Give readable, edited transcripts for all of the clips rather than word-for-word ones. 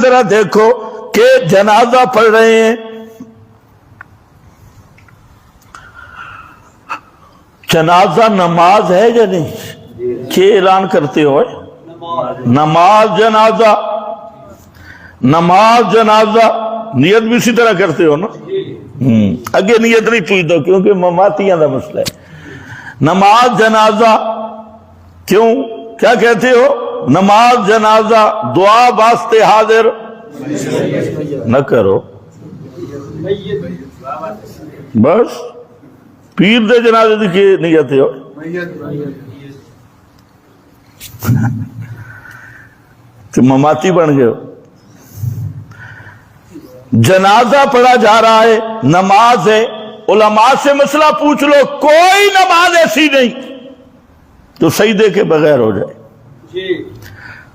ذرا دیکھو کہ جنازہ پڑھ رہے ہیں، جنازہ نماز ہے یا نہیں؟ کیا اعلان کرتے ہو؟ نماز جنازہ، نماز جنازہ، نیت بھی اسی طرح کرتے ہو نا؟ اگے نیت نہیں پوچھتا کیونکہ مماتیاں دا مسئلہ ہے۔ نماز جنازہ کیوں کیا کہتے ہو؟ نماز جنازہ دعا واسطے حاضر نہ کرو، بس پیر دے جنازے دی کی نیت ہو۔ کہ مماتی بن گئے ہو۔ جنازہ پڑھا جا رہا ہے، نماز ہے، علماء سے مسئلہ پوچھ لو، کوئی نماز ایسی نہیں جو سجدے کے بغیر ہو جائے۔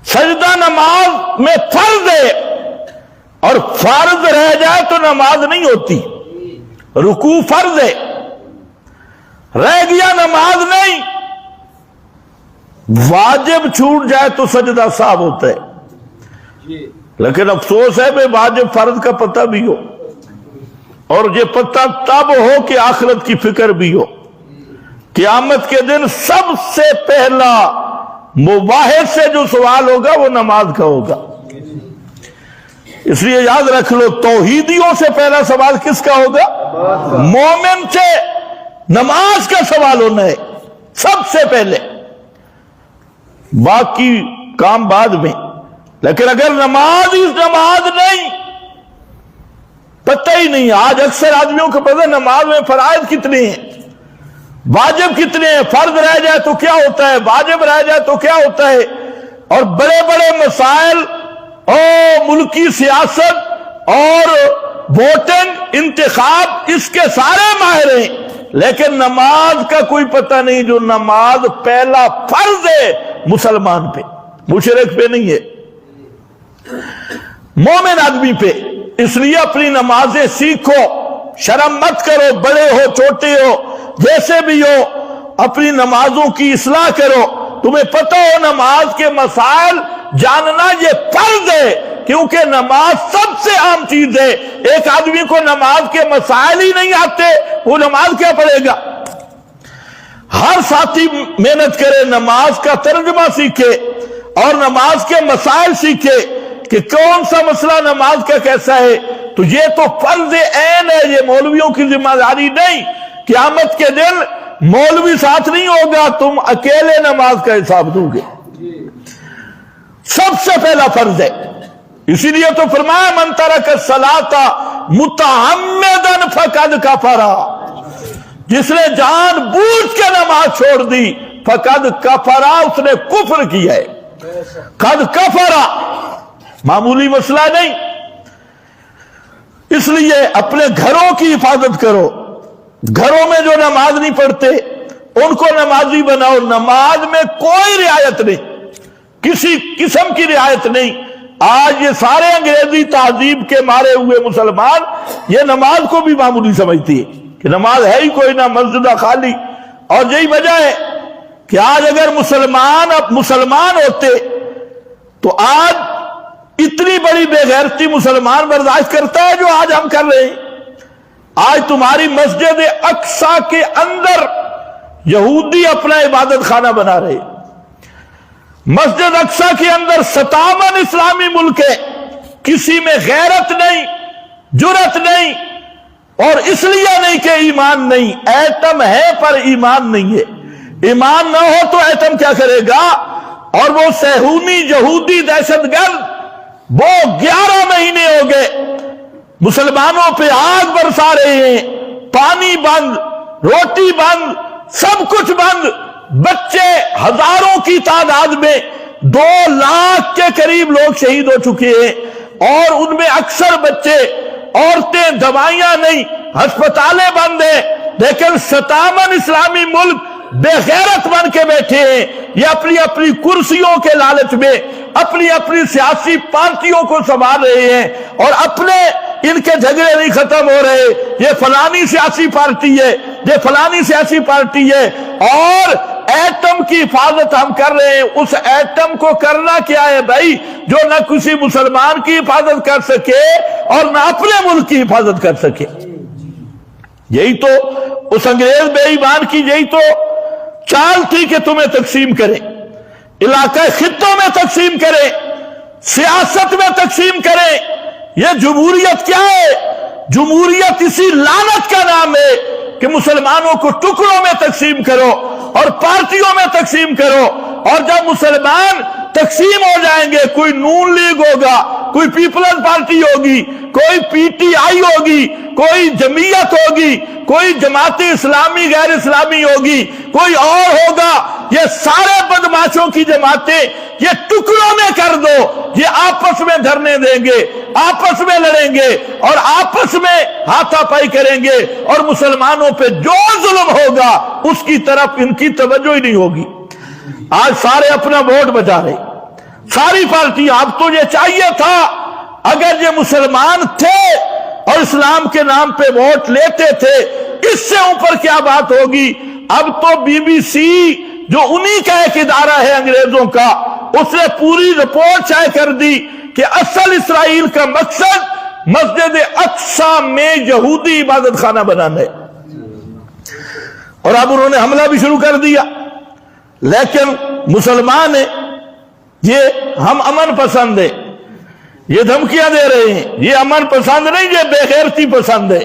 سجدہ نماز میں فرض ہے، اور فرض رہ جائے تو نماز نہیں ہوتی۔ رکوع فرض ہے، رہ گیا نماز نہیں۔ واجب چھوٹ جائے تو سجدہ صاحب ہوتا ہے، لیکن افسوس ہے بے واجب فرض کا پتہ بھی ہو، اور یہ پتہ تب ہو کہ آخرت کی فکر بھی ہو۔ قیامت کے دن سب سے پہلا مباحث سے جو سوال ہوگا وہ نماز کا ہوگا۔ اس لیے یاد رکھ لو، توحیدیوں سے پہلا سوال کس کا ہوگا؟ مومن سے نماز کا سوال ہونا ہے سب سے پہلے، باقی کام بعد میں۔ لیکن اگر نماز نہیں، پتہ ہی نہیں، آج اکثر آدمیوں کو پتہ نماز میں فرائض کتنے ہیں، واجب کتنے ہیں، فرض رہ جائے تو کیا ہوتا ہے، واجب رہ جائے تو کیا ہوتا ہے، اور بڑے بڑے مسائل اور ملکی سیاست اور ووٹنگ انتخاب اس کے سارے ماہر ہیں، لیکن نماز کا کوئی پتہ نہیں، جو نماز پہلا فرض ہے مسلمان پہ، مشرک پہ نہیں ہے، مومن آدمی پہ۔ اس لیے اپنی نمازیں سیکھو، شرم مت کرو، بڑے ہو چھوٹے ہو جیسے بھی ہو، اپنی نمازوں کی اصلاح کرو۔ تمہیں پتہ ہو نماز کے مسائل جاننا یہ فرض ہے، کیونکہ نماز سب سے عام چیز ہے۔ ایک آدمی کو نماز کے مسائل ہی نہیں آتے، وہ نماز کیا پڑھے گا؟ ہر ساتھی محنت کرے، نماز کا ترجمہ سیکھے اور نماز کے مسائل سیکھے کہ کون سا مسئلہ نماز کا کیسا ہے۔ تو یہ تو فرض عین ہے، یہ مولویوں کی ذمہ داری نہیں۔ قیامت کے دن مولوی ساتھ نہیں ہوگا، تم اکیلے نماز کا حساب دو گے۔ سب سے پہلا فرض ہے، اسی لیے تو فرمایا من ترک الصلاۃ متعمدا فقد کفر، جس نے جان بوجھ کے نماز چھوڑ دی فقد کفر، اس نے کفر کیا ہے۔ قد کفر معمولی مسئلہ نہیں۔ اس لیے اپنے گھروں کی حفاظت کرو، گھروں میں جو نماز نہیں پڑھتے ان کو نمازی بناؤ۔ نماز میں کوئی رعایت نہیں، کسی قسم کی رعایت نہیں۔ آج یہ سارے انگریزی تہذیب کے مارے ہوئے مسلمان یہ نماز کو بھی معمولی سمجھتی ہے کہ نماز ہے ہی کوئی نہ، مسجد خالی۔ اور یہی وجہ ہے کہ آج اگر مسلمان ہوتے تو آج اتنی بڑی بے غیرتی مسلمان برداشت کرتا ہے جو آج ہم کر رہے ہیں۔ آج تمہاری مسجد اقصی کے اندر یہودی اپنا عبادت خانہ بنا رہے، مسجد اقصی کے اندر 57 اسلامی ملک ہے، کسی میں غیرت نہیں، جرت نہیں، اور اس لیے نہیں کہ ایمان نہیں، ایٹم ہے پر ایمان نہیں ہے۔ ایمان نہ ہو تو ایٹم کیا کرے گا؟ اور وہ صہیونی یہودی دہشت گرد وہ 11 مہینے ہو گئے مسلمانوں پہ آگ برسا رہے ہیں، پانی بند، روٹی بند، سب کچھ بند، بچے ہزاروں کی تعداد میں 2 لاکھ کے قریب لوگ شہید ہو چکے ہیں، اور ان میں اکثر بچے، عورتیں، دوائیاں نہیں، ہسپتالیں بند ہیں، لیکن 57 اسلامی ملک بے غیرت بن کے بیٹھے ہیں۔ یہ اپنی اپنی کرسیوں کے لالچ میں اپنی اپنی سیاسی پارٹیوں کو سنبھال رہے ہیں، اور اپنے ان کے جھگڑے نہیں ختم ہو رہے، یہ فلانی سیاسی پارٹی ہے، یہ فلانی سیاسی پارٹی ہے، اور ایٹم کی حفاظت ہم کر رہے ہیں، اس ایٹم کو کرنا کیا ہے بھائی؟ جو نہ کسی مسلمان کی حفاظت کر سکے اور نہ اپنے ملک کی حفاظت کر سکے۔ یہی تو اس انگریز بے ایمان کی یہی تو چال تھی کہ تمہیں تقسیم کرے، علاقہ خطوں میں تقسیم کرے، سیاست میں تقسیم کرے۔ یہ جمہوریت کیا ہے؟ جمہوریت اسی لعنت کا نام ہے کہ مسلمانوں کو ٹکڑوں میں تقسیم کرو اور پارٹیوں میں تقسیم کرو، اور جب مسلمان تقسیم ہو جائیں گے، کوئی نون لیگ ہوگا، کوئی پیپلز پارٹی ہوگی، کوئی پی ٹی آئی ہوگی، کوئی جمعیت ہوگی، کوئی جماعت اسلامی غیر اسلامی ہوگی، کوئی اور ہوگا، یہ سارے بدماشوں کی جماعتیں یہ ٹکڑوں میں کر دو، یہ آپس میں دھرنے دیں گے، آپس میں لڑیں گے اور آپس میں ہاتھا پائی کریں گے، اور مسلمانوں پہ جو ظلم ہوگا اس کی طرف ان کی توجہ ہی نہیں ہوگی۔ آج سارے اپنا ووٹ بچا رہے، ساری پارٹیاں۔ اب تو یہ چاہیے تھا اگر یہ مسلمان تھے اور اسلام کے نام پہ ووٹ لیتے تھے، اس سے اوپر کیا بات ہوگی؟ اب تو بی بی سی جو انہی کا ایک ادارہ ہے انگریزوں کا، اس نے پوری رپورٹ شائع کر دی کہ اصل اسرائیل کا مقصد مسجد اقصی میں یہودی عبادت خانہ بنانا ہے، اور اب انہوں نے حملہ بھی شروع کر دیا۔ لیکن مسلمان ہیں، یہ ہم امن پسند ہیں، یہ دھمکیاں دے رہے ہیں، یہ امن پسند نہیں، یہ بے غیرتی پسند ہے،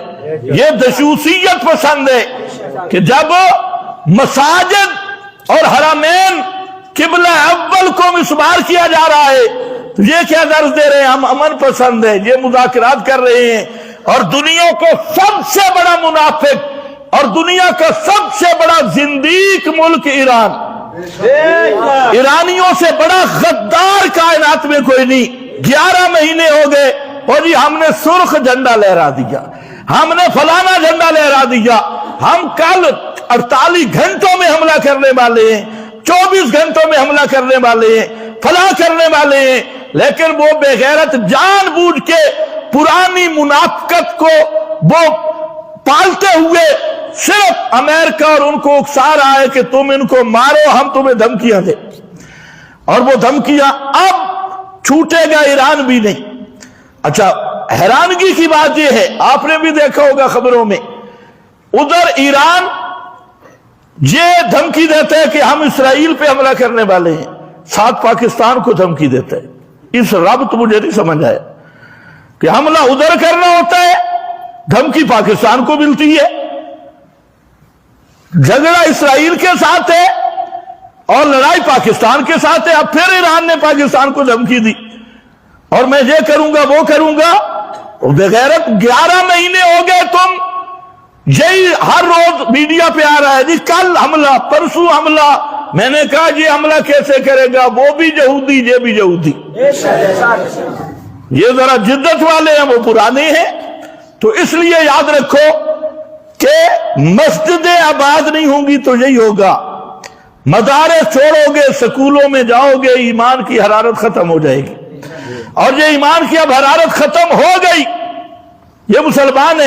یہ دشوسیت پسند ہے کہ جب مساجد اور حرمین قبلہ اول کو مسمار کیا جا رہا ہے تو یہ کیا درس دے رہے ہیں؟ ہم امن پسند ہیں، یہ مذاکرات کر رہے ہیں۔ اور دنیا کا سب سے بڑا منافق اور دنیا کا سب سے بڑا زندیق ملک ایران، ایرانیوں سے بڑا غدار کائنات میں کوئی نہیں۔ 11 مہینے ہو گئے اور جی ہم نے سرخ جھنڈا لہرا دیا، ہم نے فلانا جھنڈا لہرا دیا، ہم کل 48 گھنٹوں میں حملہ کرنے والے ہیں، 24 گھنٹوں میں حملہ کرنے والے ہیں، فلاں کرنے والے ہیں، لیکن وہ بے غیرت جان بوجھ کے پرانی منافقت کو وہ پالتے ہوئے صرف امریکہ اور ان کو اکسا رہا ہے کہ تم ان کو مارو، ہم تمہیں دھمکیاں دیں، اور وہ دھمکیاں اب چھوٹے گا ایران بھی نہیں۔ اچھا، حیرانگی کی بات یہ ہے، آپ نے بھی دیکھا ہوگا خبروں میں، ادھر ایران یہ دھمکی دیتا ہے کہ ہم اسرائیل پہ حملہ کرنے والے ہیں، ساتھ پاکستان کو دھمکی دیتا ہے۔ اس ربط مجھے نہیں سمجھ آیا کہ حملہ ادھر کرنا ہوتا ہے، دھمکی پاکستان کو ملتی ہے، جھگڑا اسرائیل کے ساتھ ہے اور لڑائی پاکستان کے ساتھ ہے۔ اب پھر ایران نے پاکستان کو دھمکی دی اور میں یہ کروں گا وہ کروں گا۔ بغیرت 11 مہینے ہو گئے، تم یہی ہر روز میڈیا پہ آ رہا ہے جی کل حملہ، پرسوں حملہ۔ میں نے کہا یہ حملہ کیسے کرے گا؟ وہ بھی یہودی، یہ بھی یہودی، یہ ذرا جدت والے ہیں، وہ پرانے ہیں۔ تو اس لیے یاد رکھو کہ مسجدیں آباد نہیں ہوں گی تو یہی ہوگا، مدارس چھوڑو گے، سکولوں میں جاؤ گے، ایمان کی حرارت ختم ہو جائے گی، اور یہ ایمان کی اب حرارت ختم ہو گئی۔ یہ مسلمان ہیں،